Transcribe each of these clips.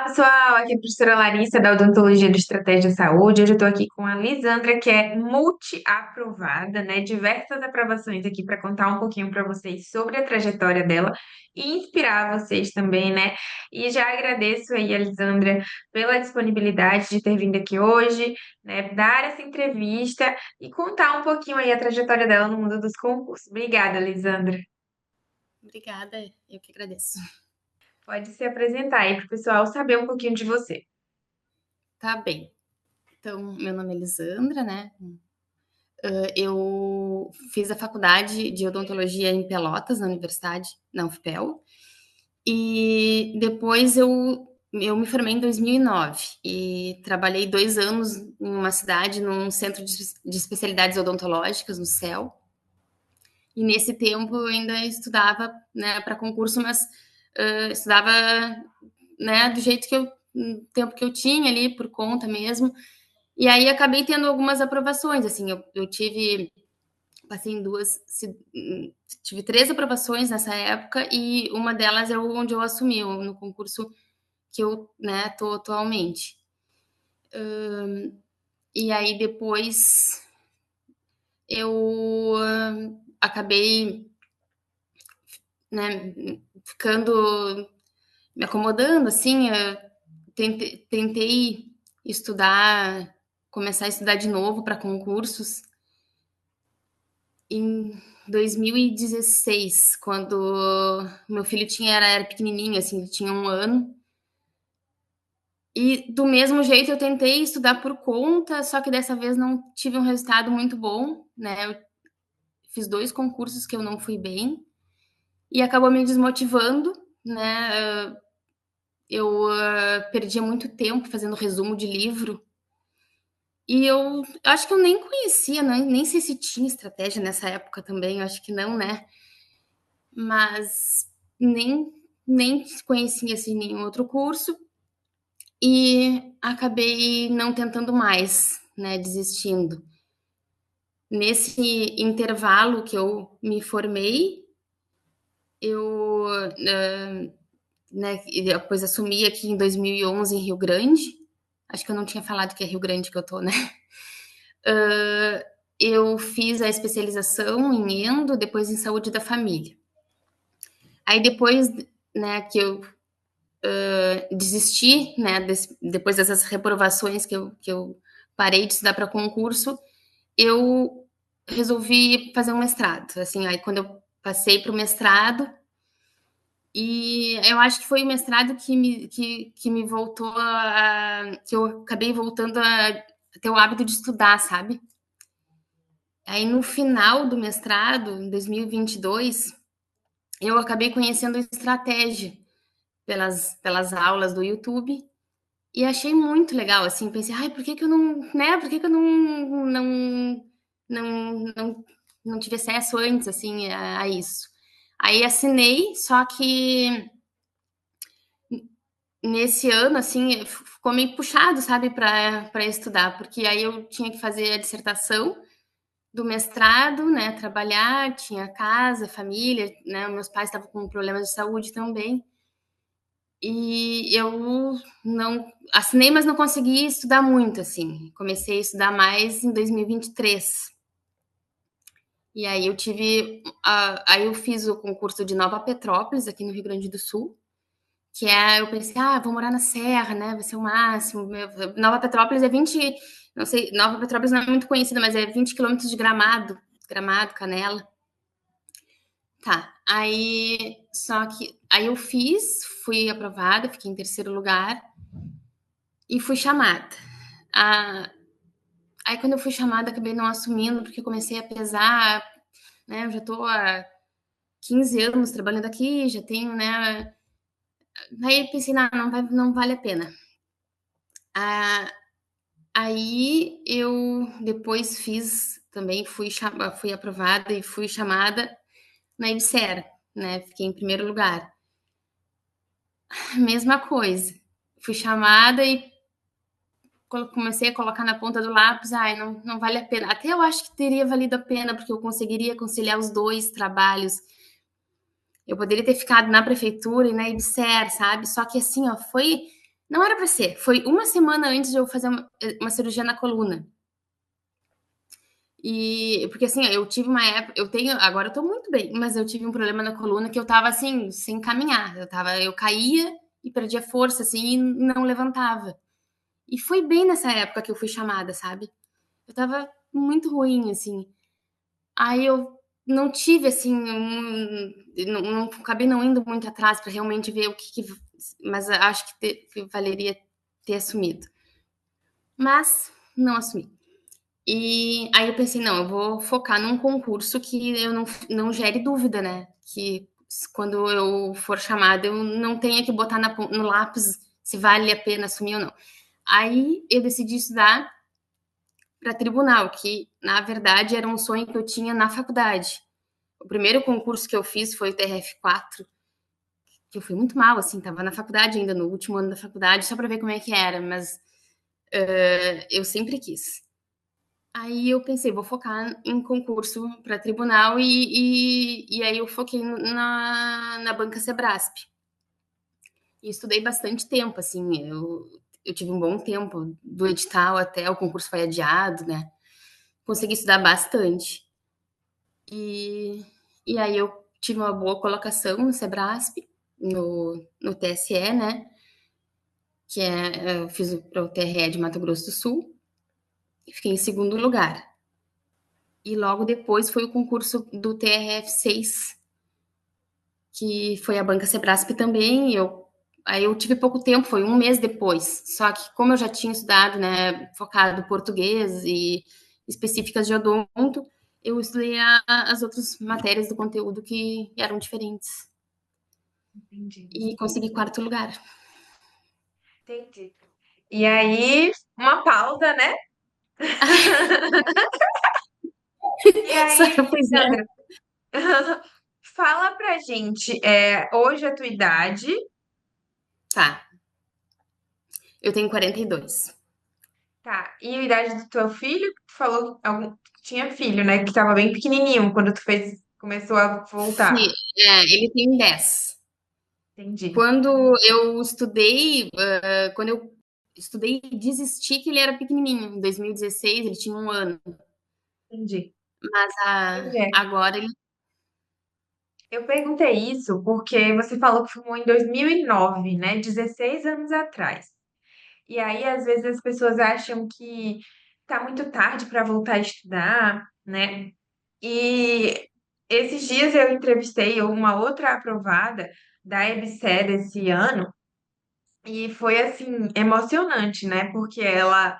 Pessoal, aqui é a professora Larissa da Odontologia do Estratégia Saúde. Hoje eu estou aqui com a Lisandra, que é multi-aprovada, né? Diversas aprovações aqui para contar um pouquinho para vocês sobre a trajetória dela e inspirar vocês também, né? E já agradeço aí a Lisandra pela disponibilidade de ter vindo aqui hoje, né? Dar essa entrevista e contar um pouquinho aí a trajetória dela no mundo dos concursos. Obrigada, Lisandra. Obrigada, eu que agradeço. Pode se apresentar aí para o pessoal saber um pouquinho de você. Tá bem. Então, meu nome é Lisandra, né? Eu fiz a faculdade de odontologia em Pelotas, na universidade, na UFPEL, e depois eu me formei em 2009 e trabalhei 2 anos em uma cidade, num centro de especialidades odontológicas, no CEL. E nesse tempo eu ainda estudava, né, para concurso, mas estudava, né, do jeito que tempo que eu tinha ali por conta mesmo. E aí acabei tendo algumas aprovações, assim, eu passei em tive 3 aprovações nessa época e uma delas é onde eu assumi no concurso que eu, né, tô atualmente. E aí depois eu acabei, né, ficando, me acomodando, assim, tentei estudar, começar a estudar de novo para concursos em 2016, quando meu filho era pequenininho, assim, ele tinha 1 ano. E do mesmo jeito eu tentei estudar por conta, só que dessa vez não tive um resultado muito bom, né? Eu fiz 2 concursos que eu não fui bem e acabou me desmotivando, né? Eu perdia muito tempo fazendo resumo de livro. E eu acho que eu nem conhecia, nem sei se tinha estratégia nessa época também, eu acho que não, né? Mas nem, nem conhecia assim, nenhum outro curso e acabei não tentando mais, né? Desistindo. Nesse intervalo que eu me formei, eu, né, depois assumi aqui em 2011 em Rio Grande. Acho que eu não tinha falado que é Rio Grande que eu tô, né? Eu fiz a especialização em endo, depois em saúde da família. Aí depois, né, que eu desisti, né, depois dessas reprovações que eu parei de estudar para concurso, eu resolvi fazer um mestrado. Assim, aí quando eu passei para o mestrado, e eu acho que foi o mestrado que me voltou que eu acabei voltando a ter o hábito de estudar, sabe? Aí no final do mestrado, em 2022, eu acabei conhecendo estratégia pelas aulas do YouTube e achei muito legal, assim, pensei, ai, por que que eu não, né, por que que eu não tive acesso antes, assim, a isso. Aí assinei, só que nesse ano, assim, ficou meio puxado, sabe, para estudar, porque aí eu tinha que fazer a dissertação do mestrado, né, trabalhar, tinha casa, família, né, meus pais estavam com problemas de saúde também. E eu não assinei, mas não consegui estudar muito, assim. Comecei a estudar mais em 2023. E aí aí eu fiz o concurso de Nova Petrópolis, aqui no Rio Grande do Sul, que eu pensei, vou morar na Serra, né, vai ser o máximo. Nova Petrópolis é 20, não sei, Nova Petrópolis não é muito conhecida, mas é 20 quilômetros de Gramado, Canela. Tá, aí eu fui aprovada, fiquei em terceiro lugar e fui chamada. Ah, aí quando eu fui chamada, acabei não assumindo, porque comecei a pesar, né? Eu já tô há 15 anos trabalhando aqui, já tenho, né? Aí pensei, não vale a pena. Ah, aí eu depois também fui aprovada e fui chamada na IBSER, né? Fiquei em primeiro lugar. Mesma coisa. Fui chamada e comecei a colocar na ponta do lápis, não vale a pena. Até eu acho que teria valido a pena, porque eu conseguiria conciliar os 2 trabalhos. Eu poderia ter ficado na prefeitura e na IBSER, sabe? Só que assim, ó, Não era para ser. Foi uma semana antes de eu fazer uma cirurgia na coluna. E porque assim, eu tive uma época, eu tenho, agora eu tô muito bem, mas eu tive um problema na coluna que eu tava assim, sem caminhar. Eu caía e perdia força assim e não levantava. E foi bem nessa época que eu fui chamada, sabe? Eu tava muito ruim assim. Aí eu não tive assim, não acabei não indo muito atrás para realmente ver mas acho que valeria ter assumido. Mas não assumi. E aí eu pensei, não, eu vou focar num concurso que eu não gere dúvida, né? Que quando eu for chamada, eu não tenha que botar no lápis se vale a pena assumir ou não. Aí eu decidi estudar para tribunal, que na verdade era um sonho que eu tinha na faculdade. O primeiro concurso que eu fiz foi o TRF4, que eu fui muito mal, assim, tava na faculdade ainda, no último ano da faculdade, só para ver como é que era, mas eu sempre quis. Aí eu pensei, vou focar em concurso para tribunal e aí eu foquei na banca Sebrasp. E estudei bastante tempo, assim, eu tive um bom tempo do edital até o concurso foi adiado, né? Consegui estudar bastante. E, e aí eu tive uma boa colocação no Sebrasp, no TSE, né? Eu fiz para o TRE de Mato Grosso do Sul e fiquei em segundo lugar. E logo depois foi o concurso do TRF6, que foi a banca Sebrasp também. Aí eu tive pouco tempo, foi um mês depois. Só que como eu já tinha estudado, né, focado português e específicas de odonto, eu estudei as outras matérias do conteúdo que eram diferentes. Entendi. E consegui quarto lugar. Entendi. E aí, uma pausa, né? E Só, aí, pois é. Sandra, fala pra gente, hoje a tua idade, Tá, eu tenho 42. tá? E a idade do teu filho, tu falou que tinha filho, né? Que tava bem pequenininho quando começou a voltar. Sim, ele tem 10. Entendi, Quando eu estudei, quando eu estudei e desisti que ele era pequenininho. Em 2016 ele tinha 1 ano, entendi. mas Pois é. agora ele Eu perguntei isso porque você falou que formou em 2009, né? 16 anos atrás. E aí, às vezes, as pessoas acham que tá muito tarde para voltar a estudar, né? E esses dias eu entrevistei uma outra aprovada da EBSERH desse ano, e foi assim, emocionante, né? Porque ela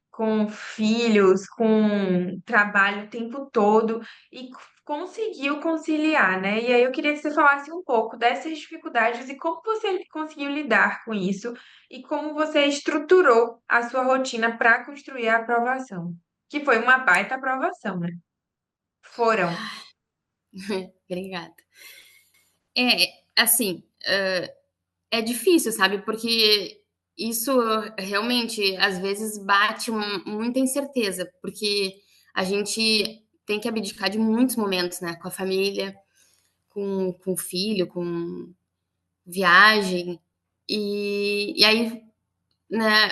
com filhos, com trabalho o tempo todo e conseguiu conciliar, né? E aí eu queria que você falasse um pouco dessas dificuldades e como você conseguiu lidar com isso e como você estruturou a sua rotina para construir a aprovação, que foi uma baita aprovação, né? Foram. obrigada. Assim, é difícil, sabe, porque isso realmente, às vezes, bate muita incerteza, porque a gente tem que abdicar de muitos momentos, né, com a família, com o filho, com viagem. E aí, né,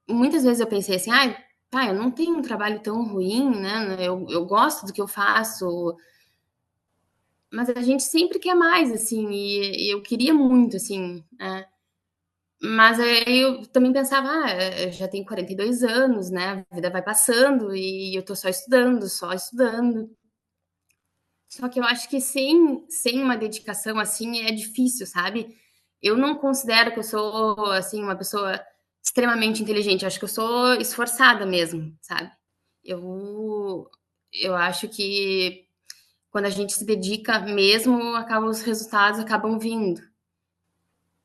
muitas vezes eu pensei assim, ai, tá, eu não tenho um trabalho tão ruim, né? Eu gosto do que eu faço, mas a gente sempre quer mais, assim, e eu queria muito, assim, né? Mas aí eu também pensava, eu já tenho 42 anos, né? A vida vai passando e eu tô só estudando, só estudando. Só que eu acho que sem uma dedicação assim é difícil, sabe? Eu não considero que eu sou assim uma pessoa extremamente inteligente, eu acho que eu sou esforçada mesmo, sabe? Eu eu acho que quando a gente se dedica mesmo, os resultados acabam vindo.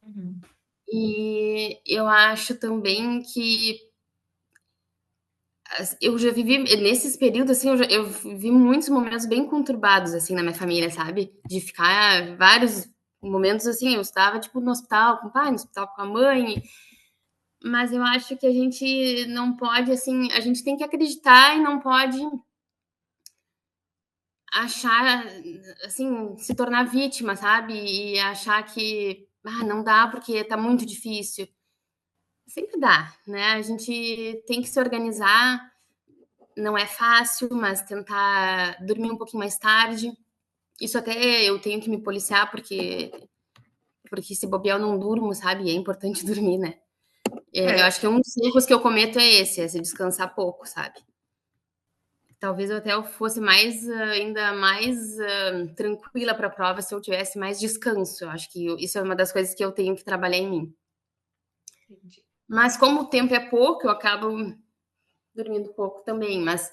Uhum. E eu acho também que eu já vivi nesses períodos assim, eu vivi muitos momentos bem conturbados assim na minha família, sabe? De ficar vários momentos assim, eu estava tipo no hospital com o pai, no hospital com a mãe, mas eu acho que a gente não pode assim, a gente tem que acreditar e não pode achar assim, se tornar vítima, sabe? E achar que não dá porque tá muito difícil. sempre dá, né? A gente tem que se organizar, não é fácil, mas tentar dormir um pouquinho mais tarde. Isso até eu tenho que me policiar, porque se bobear eu não durmo, sabe? É importante dormir, né? Eu É, acho que um dos erros que eu cometo é esse, é se descansar pouco, sabe? Talvez eu até fosse mais, ainda mais tranquila para a prova se eu tivesse mais descanso. Eu acho que isso é uma das coisas que eu tenho que trabalhar em mim. entendi. Mas como o tempo é pouco, eu acabo dormindo pouco também. Mas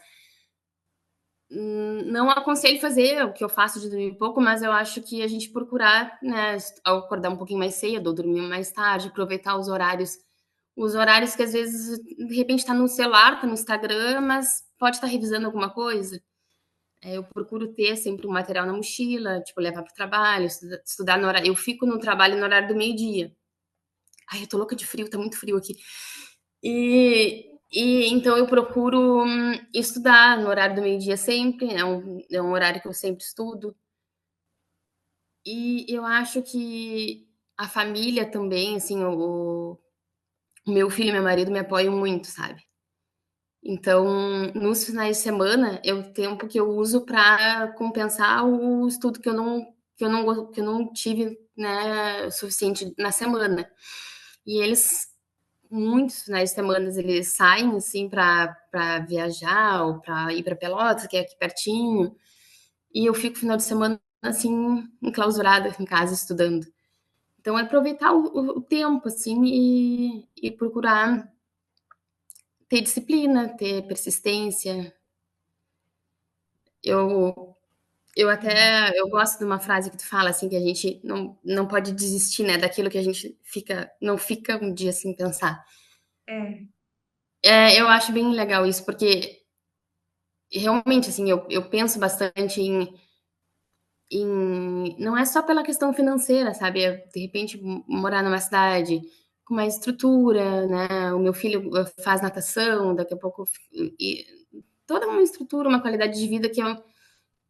não aconselho fazer o que eu faço de dormir pouco, mas eu acho que a gente procurar, né, acordar um pouquinho mais cedo ou dormir mais tarde, aproveitar os horários que às vezes, de repente, está no celular, está no Instagram, mas pode estar revisando alguma coisa. Eu procuro ter sempre um material na mochila, tipo, levar para o trabalho, estudar no horário. Eu fico no trabalho no horário do meio-dia. Ai, eu tô louca de frio, tá muito frio aqui. E então eu procuro estudar no horário do meio-dia sempre, é um horário que eu sempre estudo. E eu acho que a família também, assim, o meu filho e meu marido me apoiam muito, sabe? Então, nos finais de semana, é o tempo que eu uso para compensar o estudo que eu não tive, né, suficiente na semana. E eles, muitos finais de semana, eles saem assim para viajar ou para ir para Pelotas, que é aqui pertinho, e eu fico final de semana assim enclausurada em casa estudando. Então, é aproveitar o tempo assim e procurar ter disciplina, ter persistência. Eu eu gosto de uma frase que tu fala assim que a gente não pode desistir, né, daquilo que a gente não fica um dia sem pensar. É, Eu acho bem legal isso, porque realmente assim eu penso bastante em não é só pela questão financeira, sabe? De repente morar numa cidade com mais estrutura, né? O meu filho faz natação, daqui a pouco e toda uma estrutura, uma qualidade de vida que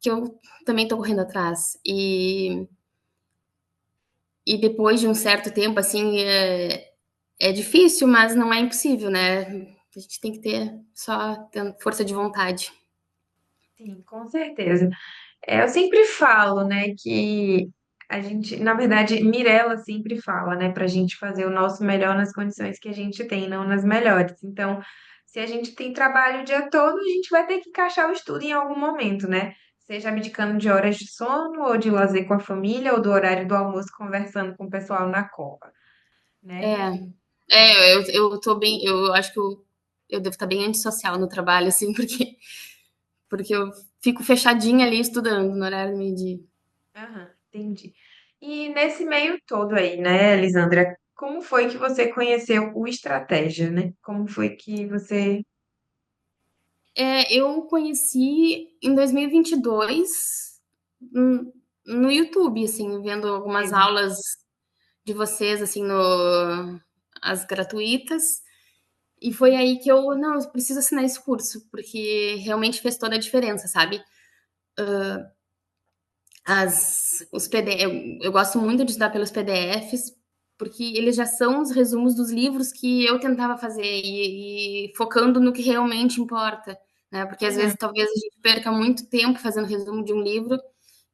eu também tô correndo atrás. E depois de um certo tempo, assim, é difícil, mas não é impossível, né? A gente tem que ter só tendo força de vontade. sim, com certeza. Eu sempre falo, né, que a gente, na verdade, Mirella sempre fala, né, pra gente fazer o nosso melhor nas condições que a gente tem, não nas melhores. Então, se a gente tem trabalho o dia todo, a gente vai ter que encaixar o estudo em algum momento, né? Seja abdicando de horas de sono, ou de lazer com a família, ou do horário do almoço conversando com o pessoal na copa, né? É, Enfim. eu tô bem, eu acho que eu devo estar bem antissocial no trabalho, assim, porque eu fico fechadinha ali estudando no horário do meio-dia. Aham, entendi. E nesse meio todo aí, né, Lisandra, como foi que você conheceu o Estratégia, né? Como foi que você... Eu conheci em 2022 no YouTube, assim, vendo algumas teve? aulas de vocês, assim, no, as gratuitas. E foi aí que não, eu preciso assinar esse curso, porque realmente fez toda a diferença, sabe? Os PDF, eu gosto muito de estudar pelos PDFs, porque eles já são os resumos dos livros que eu tentava fazer e focando no que realmente importa, né? Porque às Uhum, vezes talvez a gente perca muito tempo fazendo resumo de um livro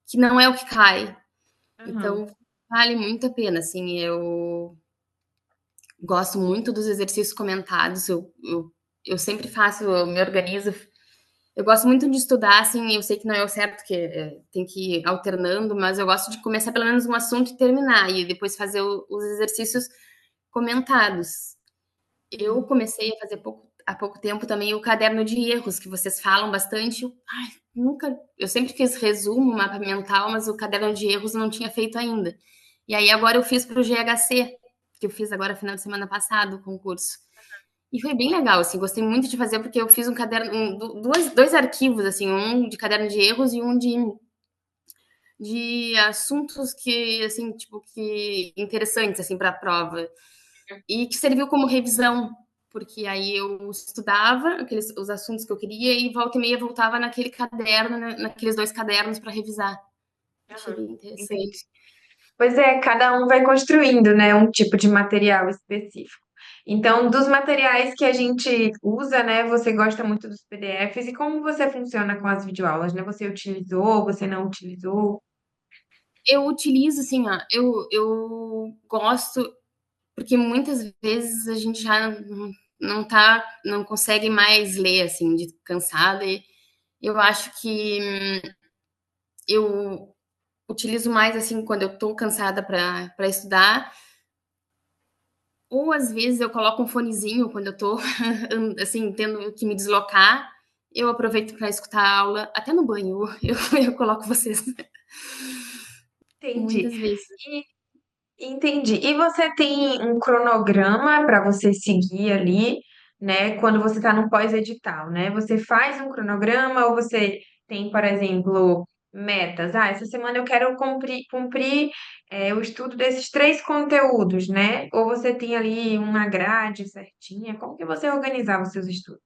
que não é o que cai. uhum, Então, vale muito a pena, assim, eu gosto muito dos exercícios comentados, eu sempre faço, eu me organizo. Eu gosto muito de estudar, assim, eu sei que não é o certo, que tem que ir alternando, mas eu gosto de começar pelo menos um assunto e terminar, e depois fazer os exercícios comentados. Eu sim. comecei a fazer há pouco tempo também o caderno de erros, que vocês falam bastante. Eu sempre fiz resumo, mapa mental, mas o caderno de erros eu não tinha feito ainda. E aí agora eu fiz para o GHC, que eu fiz agora final de semana passado, o concurso. E foi bem legal, assim, gostei muito de fazer, porque eu fiz um caderno, dois arquivos, assim, um de caderno de erros e um de assuntos que, assim, tipo, que interessantes, assim, para a prova. E que serviu como revisão, porque aí eu estudava os assuntos que eu queria e volta e meia voltava naquele caderno, né, naqueles dois cadernos para revisar. Achei Uhum, bem entendi. interessante. Pois é, cada um vai construindo, né, um tipo de material específico. Então, dos materiais que a gente usa, né, você gosta muito dos PDFs e como você funciona com as videoaulas, né? Você utilizou, você não utilizou? Eu utilizo, assim, ó, eu gosto, porque muitas vezes a gente já não consegue mais ler, assim, de cansada, e eu acho que eu utilizo mais, assim, quando eu tô cansada para estudar, ou às vezes eu coloco um fonezinho quando eu tô, assim, tendo que me deslocar, eu aproveito para escutar a aula, até no banho, eu coloco vocês, Entendi. muitas vezes. Entendi. E você tem um cronograma para você seguir ali, né? Quando você está no pós-edital, né? Você faz um cronograma ou você tem, por exemplo, metas? Ah, essa semana eu quero cumprir o estudo desses três conteúdos, né? Ou você tem ali uma grade certinha? Como que você organizava os seus estudos?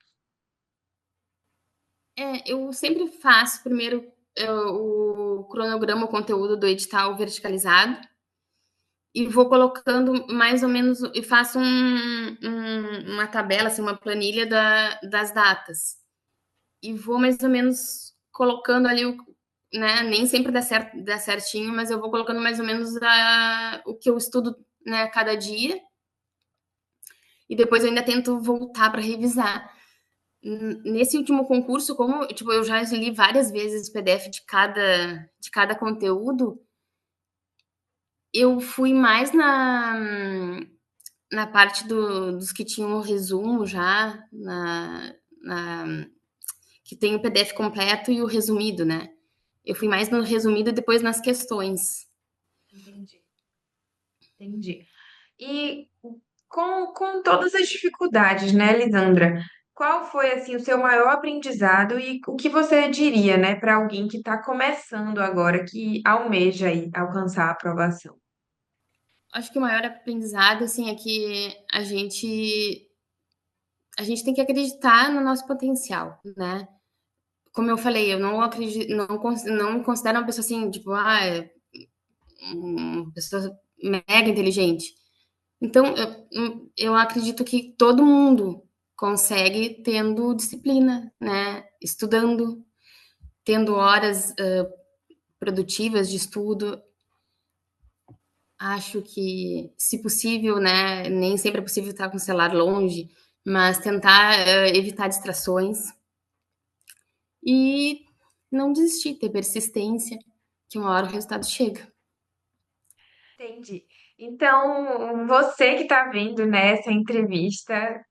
Eu sempre faço primeiro o cronograma, o conteúdo do edital verticalizado e vou colocando mais ou menos e faço uma tabela, assim, uma planilha das datas e vou mais ou menos colocando ali né? Nem sempre dá certinho, mas eu vou colocando mais ou menos o que eu estudo, né, cada dia e depois eu ainda tento voltar para revisar. Nesse último concurso, como tipo, eu já li várias vezes o PDF de cada conteúdo, eu fui mais na parte dos que tinham o resumo já, na, que tem o PDF completo e o resumido, né? Eu fui mais no resumido e depois nas questões. Entendi, entendi. E com todas as dificuldades, né, Lisandra? Qual foi assim o seu maior aprendizado e o que você diria, né, para alguém que está começando agora, que almeja aí alcançar a aprovação? Acho que o maior aprendizado, assim, é que a gente tem que acreditar no nosso potencial, né? Como eu falei, eu não acredito, não me considero uma pessoa assim, tipo, uma pessoa mega inteligente. Então, eu acredito que todo mundo consegue tendo disciplina, né? Estudando, tendo horas produtivas de estudo. Acho que, se possível, né? Nem sempre é possível estar com o celular longe, mas tentar evitar distrações e não desistir, ter persistência, que uma hora o resultado chega. Entendi. Então, você que está vendo nessa entrevista,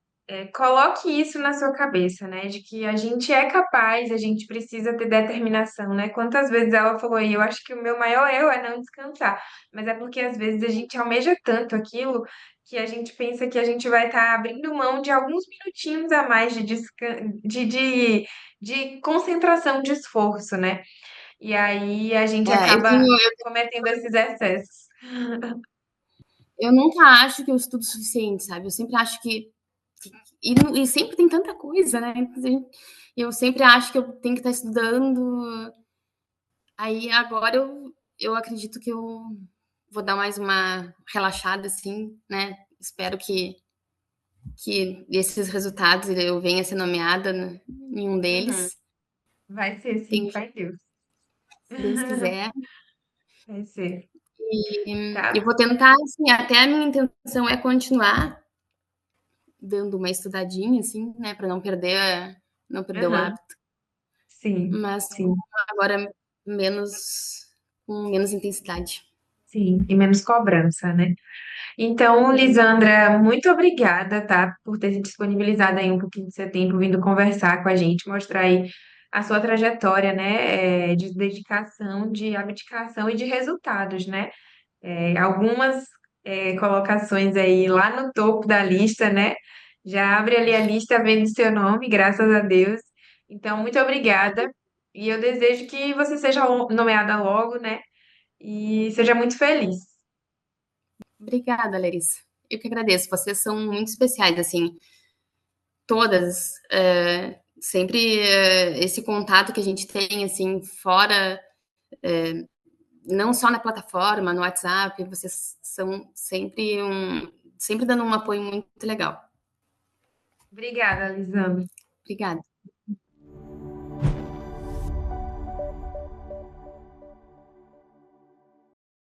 coloque isso na sua cabeça, né? De que a gente é capaz, a gente precisa ter determinação, né? Quantas vezes ela falou aí, eu acho que o meu maior erro é não descansar. Mas é porque às vezes a gente almeja tanto aquilo que a gente pensa que a gente vai estar abrindo mão de alguns minutinhos a mais de concentração, de esforço, né? E aí a gente É, acaba cometendo esses excessos. eu nunca acho que eu estudo o suficiente, sabe? Eu sempre acho e sempre tem tanta coisa, né? Eu sempre acho que eu tenho que estar estudando. Aí agora eu acredito que eu vou dar mais uma relaxada, assim, né? Espero que esses resultados eu venha a ser nomeada em um Uhum. deles. Vai ser sim, Tenho, vai Deus. se Deus quiser. Vai ser. Eu Tá? vou tentar, assim, até a minha intenção é continuar dando uma estudadinha, assim, né? Para não perder o Uhum. hábito. Sim, Mas sim, agora com menos intensidade. sim. E menos cobrança, né? Então, Lisandra, muito obrigada, tá? Por ter se disponibilizado aí um pouquinho do seu tempo, vindo conversar com a gente, mostrar aí a sua trajetória, né? De dedicação, de abdicação e de resultados, né? Algumas colocações aí lá no topo da lista, né? Já abre ali a lista vendo seu nome, graças a Deus. Então, muito obrigada. E eu desejo que você seja nomeada logo, né? E seja muito feliz. Obrigada, Larissa. Eu que agradeço. Vocês são muito especiais, assim, todas. Sempre esse contato que a gente tem, assim, fora, não só na plataforma, no WhatsApp, vocês são sempre sempre dando um apoio muito legal. Obrigada, Lisandra. Obrigada.